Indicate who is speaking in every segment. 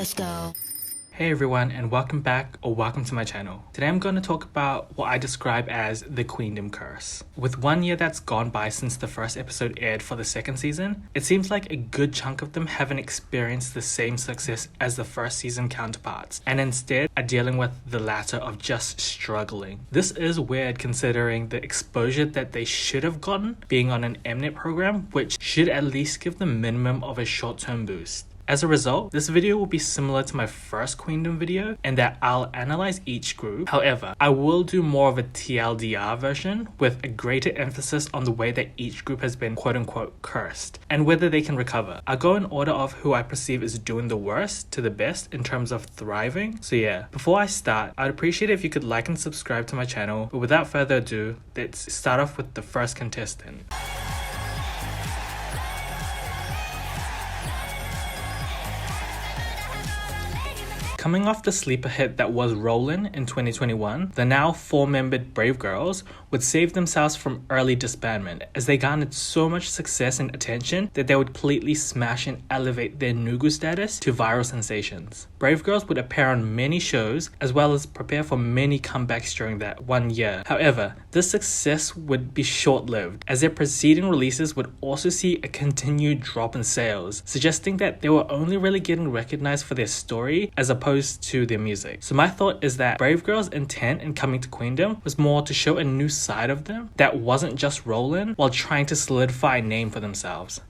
Speaker 1: Let's go.
Speaker 2: Hey everyone, and welcome back or welcome to my channel. Today I'm going to talk about what I describe as the Queendom curse. With 1 year that's gone by since the first episode aired for the second season, it seems like a good chunk of them haven't experienced the same success as the first season counterparts, and instead are dealing with the latter of just struggling. This is weird considering the exposure that they should have gotten being on an Mnet program, which should at least give them minimum of a short-term boost. As a result, this video will be similar to my first Queendom video in that I'll analyze each group. However, I will do more of a TLDR version with a greater emphasis on the way that each group has been quote-unquote cursed and whether they can recover. I'll go in order of who I perceive is doing the worst to the best in terms of thriving. So yeah, before I start, I'd appreciate if you could like and subscribe to my channel. But without further ado, let's start off with the first contestant. Coming off the sleeper hit that was Hyolyn in 2021, the now 4-membered Brave Girls would save themselves from early disbandment as they garnered so much success and attention that they would completely smash and elevate their Nugu status to viral sensations. Brave Girls would appear on many shows as well as prepare for many comebacks during that 1 year. However, this success would be short-lived as their preceding releases would also see a continued drop in sales, suggesting that they were only really getting recognized for their story as opposed to their music. So my thought is that Brave Girls' intent in coming to Queendom was more to show a new side of them that wasn't just Hyolyn while trying to solidify a name for themselves.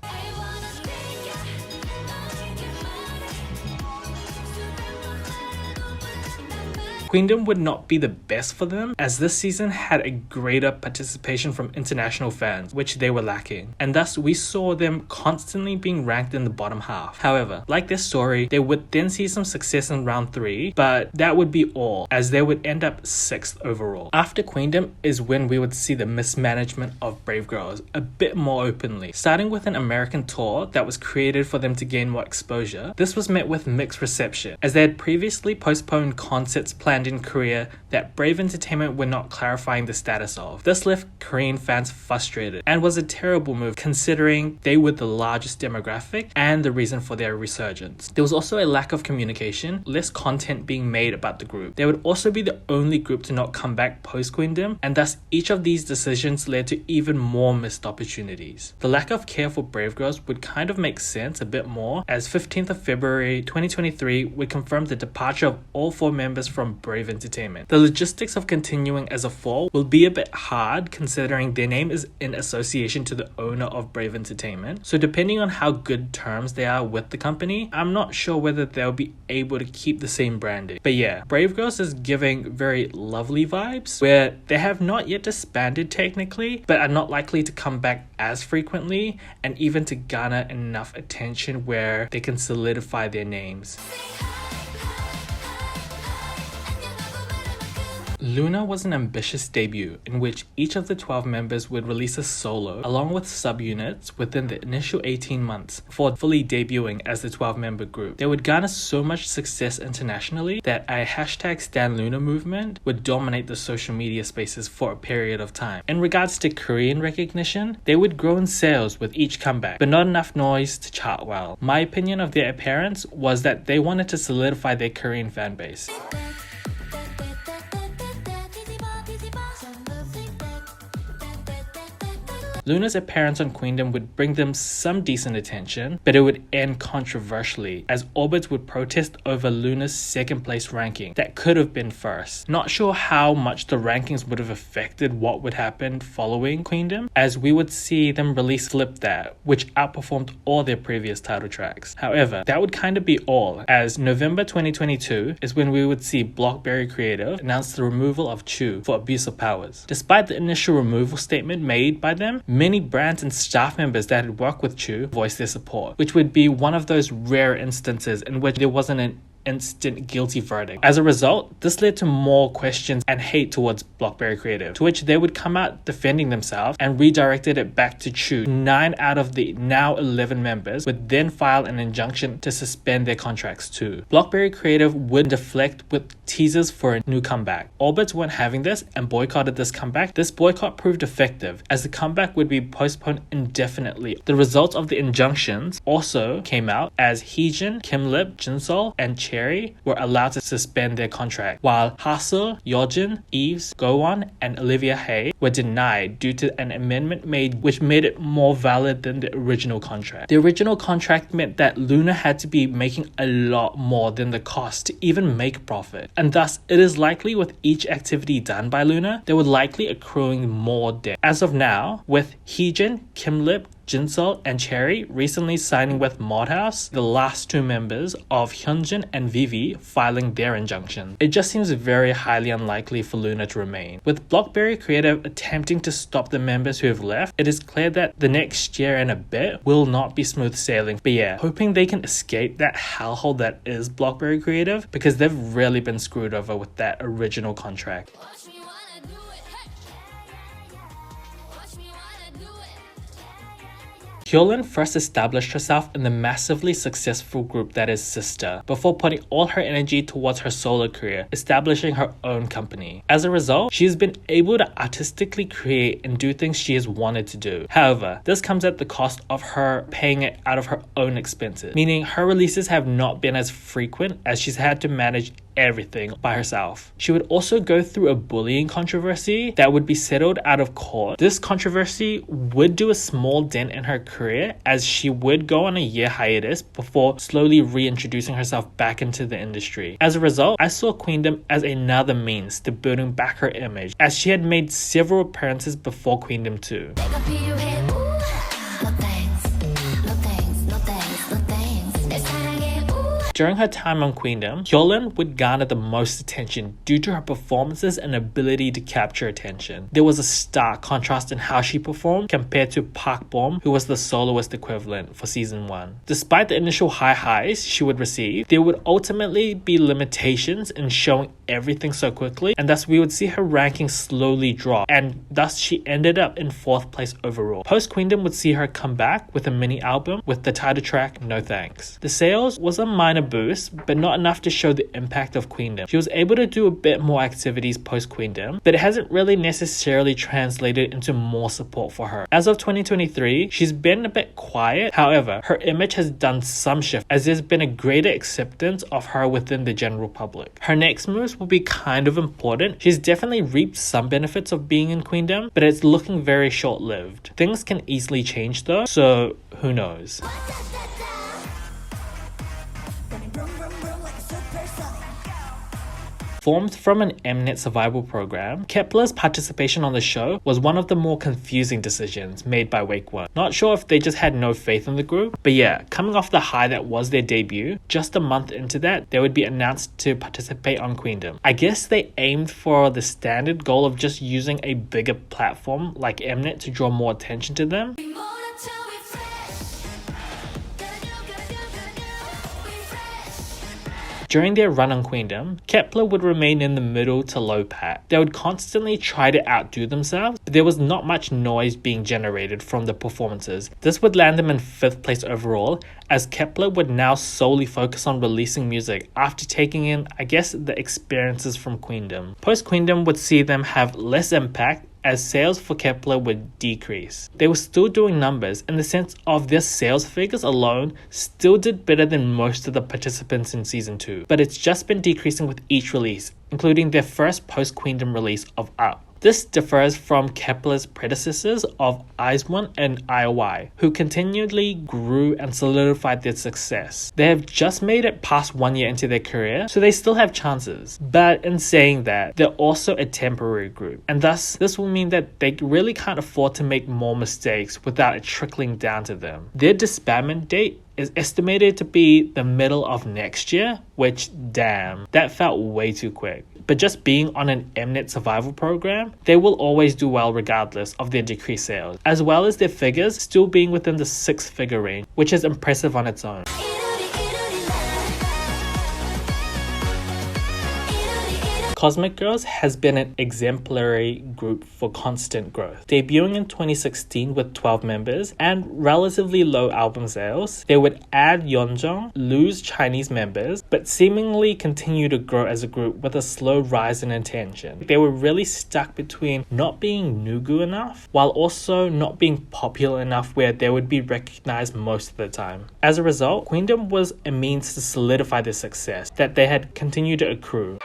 Speaker 2: Queendom would not be the best for them as this season had a greater participation from international fans, which they were lacking, and thus we saw them constantly being ranked in the bottom half. However, like their story, they would then see some success in round 3, but that would be all as they would end up 6th overall. After Queendom is when we would see the mismanagement of Brave Girls a bit more openly. Starting with an American tour that was created for them to gain more exposure, this was met with mixed reception as they had previously postponed concerts planned in Korea that Brave Entertainment were not clarifying the status of. This left Korean fans frustrated and was a terrible move considering they were the largest demographic and the reason for their resurgence. There was also a lack of communication, less content being made about the group. They would also be the only group to not come back post-Queendom, and thus each of these decisions led to even more missed opportunities. The lack of care for Brave Girls would kind of make sense a bit more as 15th of February 2023 would confirm the departure of all 4 members from Brave Entertainment. The logistics of continuing as a 4 will be a bit hard considering their name is in association to the owner of Brave Entertainment. So depending on how good terms they are with the company, I'm not sure whether they'll be able to keep the same branding. But yeah, Brave Girls is giving very lovely vibes where they have not yet disbanded technically, but are not likely to come back as frequently and even to garner enough attention where they can solidify their names. Loona was an ambitious debut in which each of the 12 members would release a solo along with subunits within the initial 18 months before fully debuting as the 12-member group. They would garner so much success internationally that a #StanLoona movement would dominate the social media spaces for a period of time. In regards to Korean recognition, they would grow in sales with each comeback, but not enough noise to chart well. My opinion of their appearance was that they wanted to solidify their Korean fan base. Loona's appearance on Queendom would bring them some decent attention, but it would end controversially as Orbits would protest over Loona's second place ranking that could have been first. Not sure how much the rankings would have affected what would happen following Queendom, as we would see them release Flip That, which outperformed all their previous title tracks. However, that would kind of be all, as November 2022 is when we would see Blockberry Creative announce the removal of Chu for abuse of powers. Despite the initial removal statement made by them, many brands and staff members that had worked with Chu voiced their support, which would be one of those rare instances in which there wasn't an instant guilty verdict. As a result, this led to more questions and hate towards Blockberry Creative, to which they would come out defending themselves and redirected it back to Chu. 9 out of the now 11 members would then file an injunction to suspend their contracts too. Blockberry Creative would deflect with teasers for a new comeback. Orbits weren't having this and boycotted this comeback. This boycott proved effective, as the comeback would be postponed indefinitely. The results of the injunctions also came out, as Hyolyn, Kimlip, Jinsol, and Cherry were allowed to suspend their contract, while Hassel, Yojin, Eves, Gowon, and Olivia Hay were denied due to an amendment made which made it more valid than the original contract. The original contract meant that Loona had to be making a lot more than the cost to even make profit, and thus it is likely with each activity done by Loona, they were likely accruing more debt. As of now, with Hyolyn, Kimlip, Jinsol, and Cherry recently signing with Modhouse, the last 2 members of Hyunjin and Vivi filing their injunction, it just seems very highly unlikely for Loona to remain. With Blockberry Creative attempting to stop the members who have left, it is clear that the next year and a bit will not be smooth sailing. But yeah, hoping they can escape that hellhole that is Blockberry Creative, because they've really been screwed over with that original contract. Hyolyn first established herself in the massively successful group that is Sister, before putting all her energy towards her solo career, establishing her own company. As a result, she has been able to artistically create and do things she has wanted to do. However, this comes at the cost of her paying it out of her own expenses, meaning her releases have not been as frequent as she's had to manage everything by herself. She would also go through a bullying controversy that would be settled out of court. This controversy would do a small dent in her career, as she would go on a year hiatus before slowly reintroducing herself back into the industry. As a result, I saw Queendom as another means to building back her image, as she had made several appearances before Queendom 2. During her time on Queendom, Hyolyn would garner the most attention due to her performances and ability to capture attention. There was a stark contrast in how she performed compared to Park Bom, who was the soloist equivalent for season 1. Despite the initial high highs she would receive, there would ultimately be limitations in showing everything so quickly, and thus we would see her ranking slowly drop, and thus she ended up in 4th place overall. Post Queendom would see her come back with a mini album with the title track No Thanks. The sales was a minor boost, but not enough to show the impact of Queendom. She was able to do a bit more activities post Queendom, but it hasn't really necessarily translated into more support for her. As of 2023, she's been a bit quiet. However, her image has done some shift, as there's been a greater acceptance of her within the general public. Her next moves will be kind of important. She's definitely reaped some benefits of being in Queendom, but it's looking very short-lived. Things can easily change though, so who knows. Formed from an Mnet survival program, Kep1er's participation on the show was one of the more confusing decisions made by Wake One. Not sure if they just had no faith in the group, but yeah, coming off the high that was their debut, just a month into that, they would be announced to participate on Queendom. I guess they aimed for the standard goal of just using a bigger platform like Mnet to draw more attention to them. During their run on Queendom, Kep1er would remain in the middle to low pat. They would constantly try to outdo themselves, but there was not much noise being generated from the performances. This would land them in 5th place overall, as Kep1er would now solely focus on releasing music after taking in, I guess, the experiences from Queendom. Post Queendom would see them have less impact, as sales for Kep1er would decrease. They were still doing numbers in the sense of their sales figures alone still did better than most of the participants in season 2, but it's just been decreasing with each release, including their first post-Queendom release of Up. This differs from Kep1er's predecessors of IZ*ONE and IOI, who continually grew and solidified their success. They have just made it past 1 year into their career, so they still have chances. But in saying that, they're also a temporary group, and thus this will mean that they really can't afford to make more mistakes without it trickling down to them. Their disbandment date is estimated to be the middle of next year, which damn, that felt way too quick. But just being on an Mnet survival program, they will always do well regardless of their decreased sales, as well as their figures still being within the 6-figure range, which is impressive on its own. Cosmic Girls has been an exemplary group for constant growth. Debuting in 2016 with 12 members and relatively low album sales, they would add Yeonjung, lose Chinese members, but seemingly continue to grow as a group with a slow rise in attention. They were really stuck between not being nugu enough while also not being popular enough where they would be recognized most of the time. As a result, Queendom was a means to solidify their success that they had continued to accrue.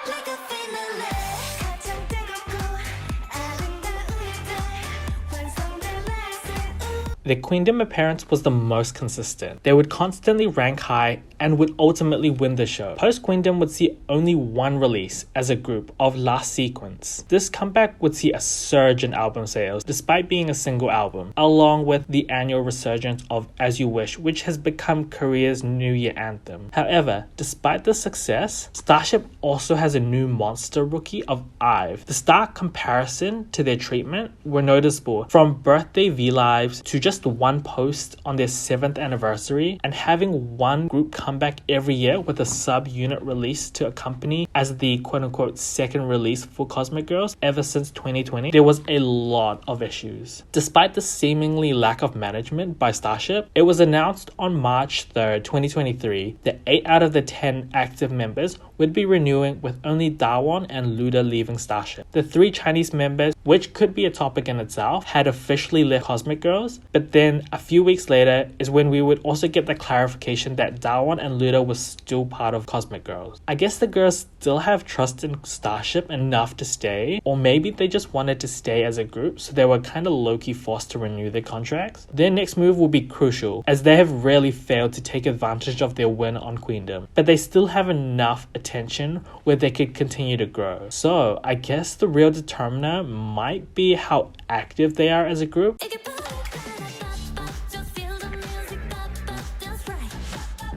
Speaker 2: Their Queendom appearance was the most consistent. They would constantly rank high and would ultimately win the show. Post-Queendom would see only one release as a group of Last Sequence. This comeback would see a surge in album sales despite being a single album, along with the annual resurgence of As You Wish, which has become Korea's New Year anthem. However, despite the success, Starship also has a new monster rookie of IVE. The stark comparison to their treatment were noticeable, from birthday V-Lives to just one post on their 7th anniversary, and having one group come back every year with a sub-unit release to accompany as the quote-unquote second release for Cosmic Girls ever since 2020, there was a lot of issues. Despite the seemingly lack of management by Starship, it was announced on March 3rd, 2023 that 8 out of the 10 active members would be renewing, with only Dawon and Loona leaving Starship. The 3 Chinese members, which could be a topic in itself, had officially left Cosmic Girls, but then a few weeks later is when we would also get the clarification that Dawon and Loona was still part of Cosmic Girls. I guess the girls still have trust in Starship enough to stay, or maybe they just wanted to stay as a group, so they were kind of low-key forced to renew their contracts. Their next move will be crucial, as they have rarely failed to take advantage of their win on Queendom, but they still have enough attention where they could continue to grow. So I guess the real determiner might be how active they are as a group.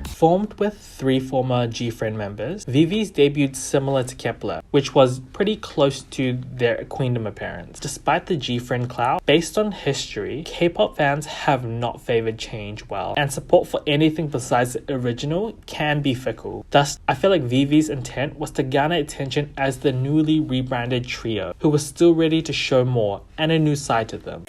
Speaker 2: Formed with 3 former G-Friend members, Viviz debuted similar to Kepler, which was pretty close to their Queendom appearance. Despite the G-Friend clout, based on history, K-pop fans have not favored change well, and support for anything besides the original can be fickle. Thus, I feel like Viviz's intent was to garner attention as the newly rebranded trio, who was still ready to show more and a new side to them.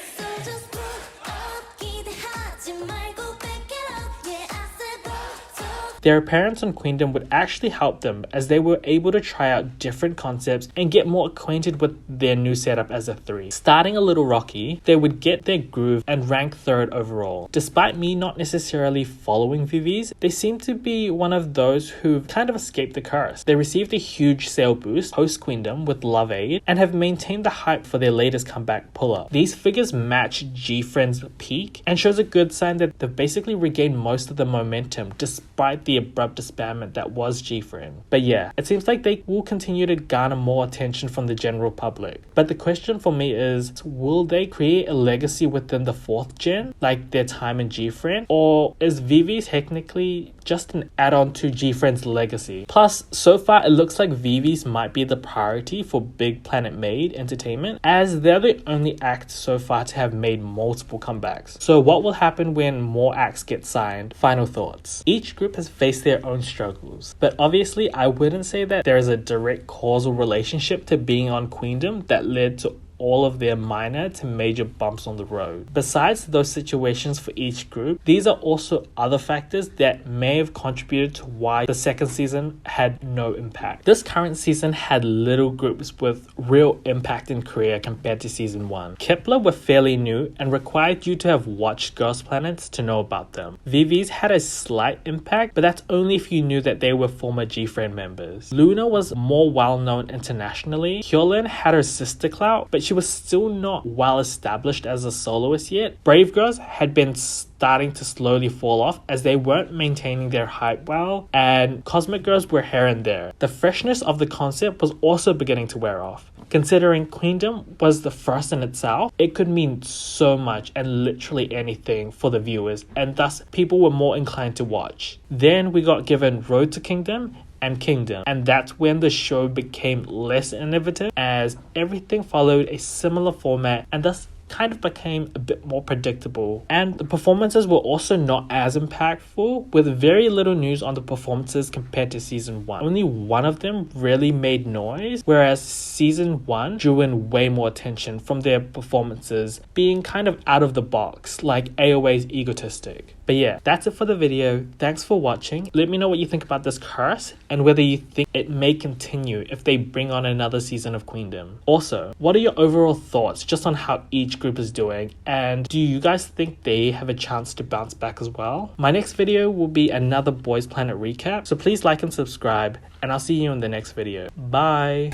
Speaker 2: Their appearance on Queendom would actually help them, as they were able to try out different concepts and get more acquainted with their new setup as a 3. Starting a little rocky, they would get their groove and rank 3rd overall. Despite me not necessarily following Viviz, they seem to be one of those who've kind of escaped the curse. They received a huge sale boost post-Queendom with Love Aid and have maintained the hype for their latest comeback, Pull Up. These figures match G-Friend's peak and shows a good sign that they've basically regained most of the momentum despite the abrupt disbandment that was G-Friend. But yeah, it seems like they will continue to garner more attention from the general public. But the question for me is, will they create a legacy within the 4th gen, like their time in G-Friend? Or is Viviz technically just an add-on to G-Friend's legacy? Plus, so far it looks like Viviz might be the priority for Big Planet Made Entertainment, as they're the only act so far to have made multiple comebacks. So what will happen when more acts get signed? Final thoughts. Each group has faced their own struggles, but obviously I wouldn't say that there is a direct causal relationship to being on Queendom that led to all of their minor to major bumps on the road. Besides those situations for each group, these are also other factors that may have contributed to why the second season had no impact. This current season had little groups with real impact in Korea compared to season 1. Kepler were fairly new and required you to have watched Girls' Planets to know about them. Viviz had a slight impact, but that's only if you knew that they were former G-Friend members. Loona was more well-known internationally. Hyolyn had her sister clout, but she was still not well established as a soloist yet. Brave Girls had been starting to slowly fall off as they weren't maintaining their hype well, and Cosmic Girls were here and there. The freshness of the concept was also beginning to wear off. Considering Queendom was the first in itself, it could mean so much and literally anything for the viewers, and thus people were more inclined to watch. Then we got given Road to Kingdom and Kingdom, and that's when the show became less innovative, as everything followed a similar format and thus kind of became a bit more predictable. And the performances were also not as impactful, with very little news on the performances compared to season 1. Only one of them really made noise, whereas season 1 drew in way more attention from their performances being kind of out of the box, like AOA's Egotistic. But yeah, that's it for the video. Thanks for watching. Let me know what you think about this curse and whether you think it may continue if they bring on another season of Queendom. Also, what are your overall thoughts just on how each group is doing, and do you guys think they have a chance to bounce back as well? My next video will be another Boys Planet recap, so please like and subscribe, and I'll see you in the next video. Bye!